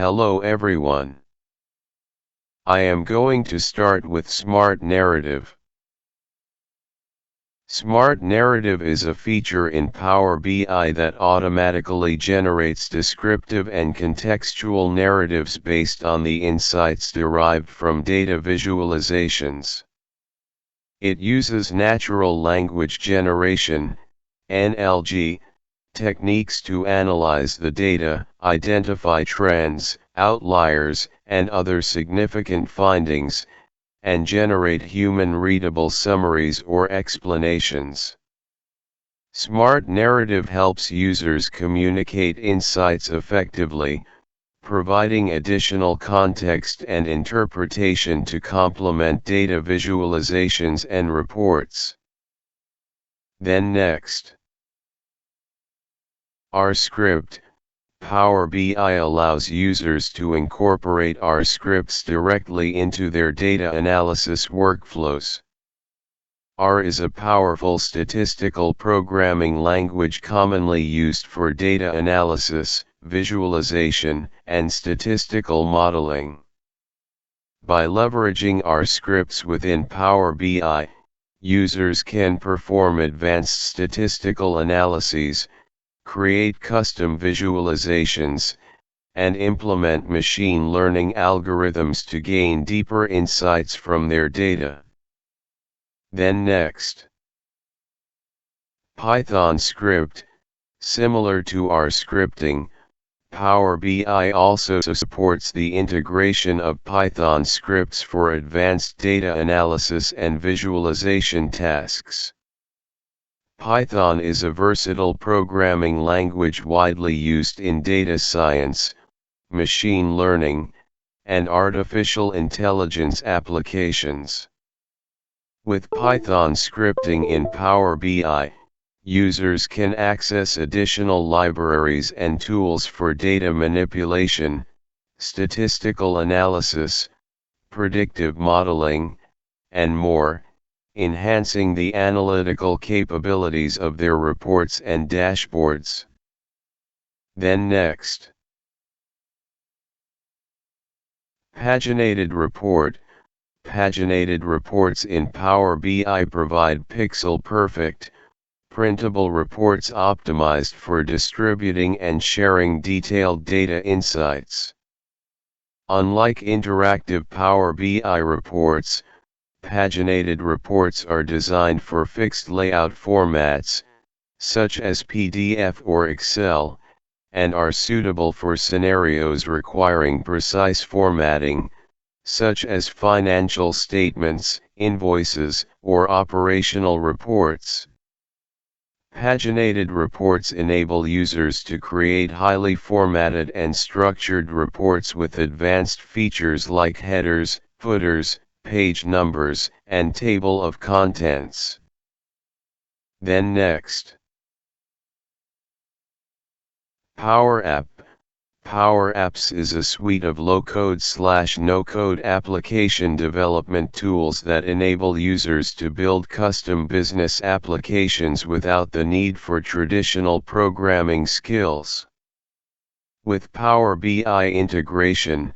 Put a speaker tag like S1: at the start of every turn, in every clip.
S1: Hello everyone. I am going to start with Smart Narrative. Smart Narrative is a feature in Power BI that automatically generates descriptive and contextual narratives based on the insights derived from data visualizations. It uses natural language generation, NLG, techniques to analyze the data, identify trends, outliers, and other significant findings, and generate human-readable summaries or explanations. Smart Narrative helps users communicate insights effectively, providing additional context and interpretation to complement data visualizations and reports. Then next, R script. Power BI allows users to incorporate R scripts directly into their data analysis workflows. R is a powerful statistical programming language commonly used for data analysis, visualization, and statistical modeling. By leveraging R scripts within Power BI, users can perform advanced statistical analyses, create custom visualizations, and implement machine learning algorithms to gain deeper insights from their data. Then next, Python script. Similar to R scripting, Power BI also supports the integration of Python scripts for advanced data analysis and visualization tasks. Python is a versatile programming language widely used in data science, machine learning, and artificial intelligence applications. With Python scripting in Power BI, users can access additional libraries and tools for data manipulation, statistical analysis, predictive modeling, and more, enhancing the analytical capabilities of their reports and dashboards. Then next, Paginated Report. Paginated reports in Power BI provide pixel-perfect, printable reports optimized for distributing and sharing detailed data insights. Unlike interactive Power BI reports, Paginated reports are designed for fixed layout formats, such as PDF or Excel, and are suitable for scenarios requiring precise formatting, such as financial statements, invoices, or operational reports. Paginated reports enable users to create highly formatted and structured reports with advanced features like headers, footers, page numbers, and table of contents. Then next, Power App. Power Apps is a suite of low-code/no-code application development tools that enable users to build custom business applications without the need for traditional programming skills. With Power BI integration,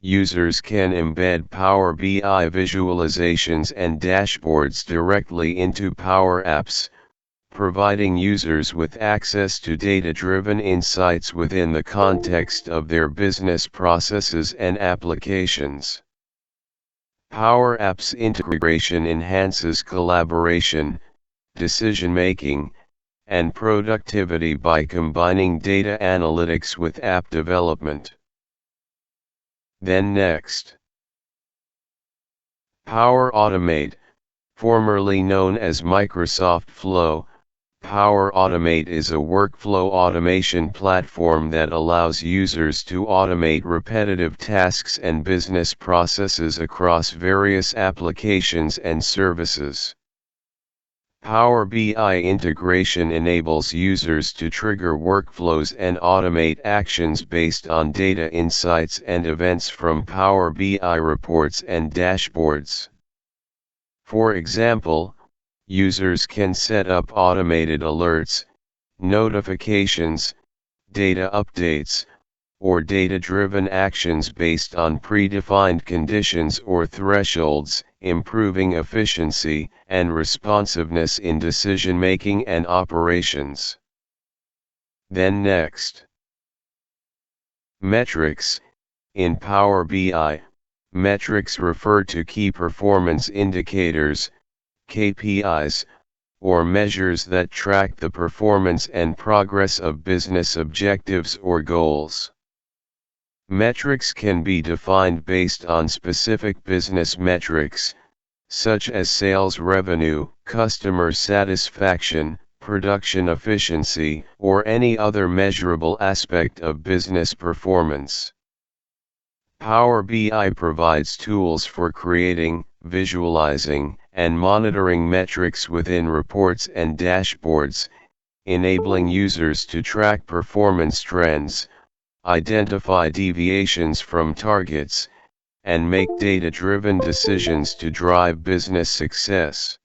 S1: users can embed Power BI visualizations and dashboards directly into Power Apps, providing users with access to data-driven insights within the context of their business processes and applications. Power Apps integration enhances collaboration, decision-making, and productivity by combining data analytics with app development. Then next, Power Automate. Formerly known as Microsoft Flow, Power Automate is a workflow automation platform that allows users to automate repetitive tasks and business processes across various applications and services. Power BI integration enables users to trigger workflows and automate actions based on data insights and events from Power BI reports and dashboards. For example, users can set up automated alerts, notifications, data updates, or data-driven actions based on predefined conditions or thresholds, improving efficiency and responsiveness in decision-making and operations. Then next, metrics. In Power BI, metrics refer to key performance indicators, KPIs, or measures that track the performance and progress of business objectives or goals. Metrics can be defined based on specific business metrics, such as sales revenue, customer satisfaction, production efficiency, or any other measurable aspect of business performance. Power BI provides tools for creating, visualizing, and monitoring metrics within reports and dashboards, enabling users to track performance trends, identify deviations from targets, and make data-driven decisions to drive business success.